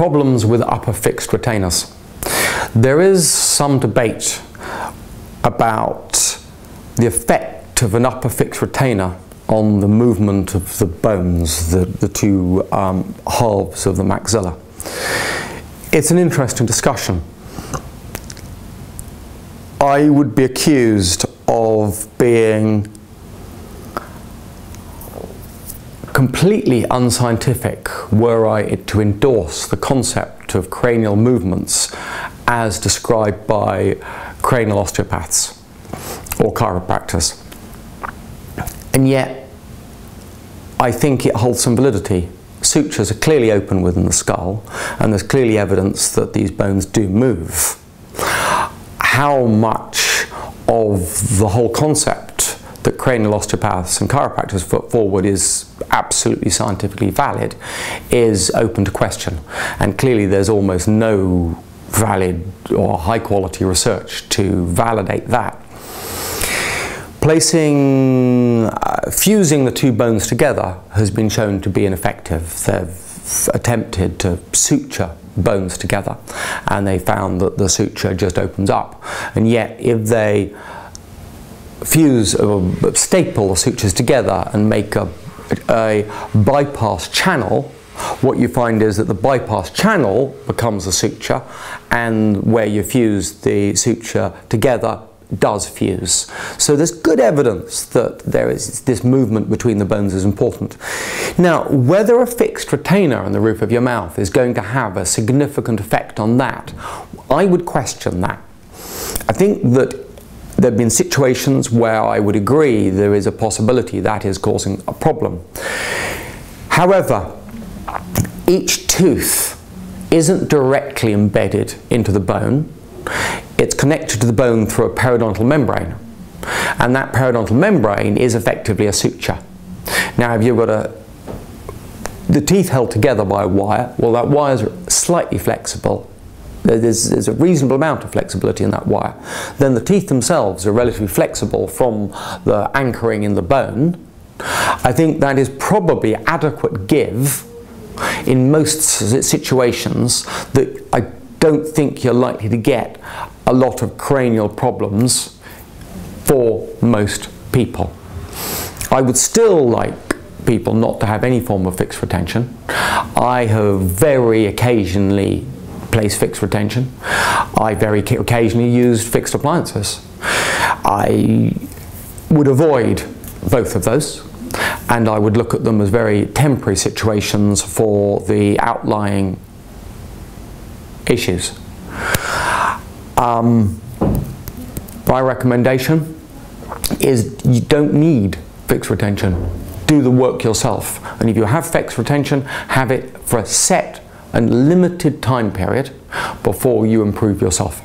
Problems with upper fixed retainers. There is some debate about the effect of an upper fixed retainer on the movement of the bones, the two halves of the maxilla. It's an interesting discussion. I would be accused of being completely unscientific were I to endorse the concept of cranial movements as described by cranial osteopaths or chiropractors. And yet, I think it holds some validity. Sutures are clearly open within the skull, and there's clearly evidence that these bones do move. How much of the whole concept that cranial osteopaths and chiropractors put forward is absolutely scientifically valid is open to question. And clearly there's almost no valid or high quality research to validate that. Fusing the two bones together has been shown to be ineffective. They've attempted to suture bones together and they found that the suture just opens up. And yet if they fuse or staple the sutures together and make a bypass channel, what you find is that the bypass channel becomes a suture, and where you fuse the suture together does fuse. So there's good evidence that there is this movement between the bones is important. Now, whether a fixed retainer on the roof of your mouth is going to have a significant effect on that, I would question that. I think that there have been situations where I would agree there is a possibility that is causing a problem. However, each tooth isn't directly embedded into the bone. It's connected to the bone through a periodontal membrane, and that periodontal membrane is effectively a suture. Now, if you've got the teeth held together by a wire, well, that wire is slightly flexible. There's a reasonable amount of flexibility in that wire. Then the teeth themselves are relatively flexible from the anchoring in the bone. I think that is probably adequate give in most situations that I don't think you're likely to get a lot of cranial problems for most people. I would still like people not to have any form of fixed retention. I have very occasionally placed fixed retention. I very occasionally used fixed appliances. I would avoid both of those, and I would look at them as very temporary situations for the outlying issues. My recommendation is you don't need fixed retention. Do the work yourself, and if you have fixed retention, have it for a set and limited time period before you improve yourself.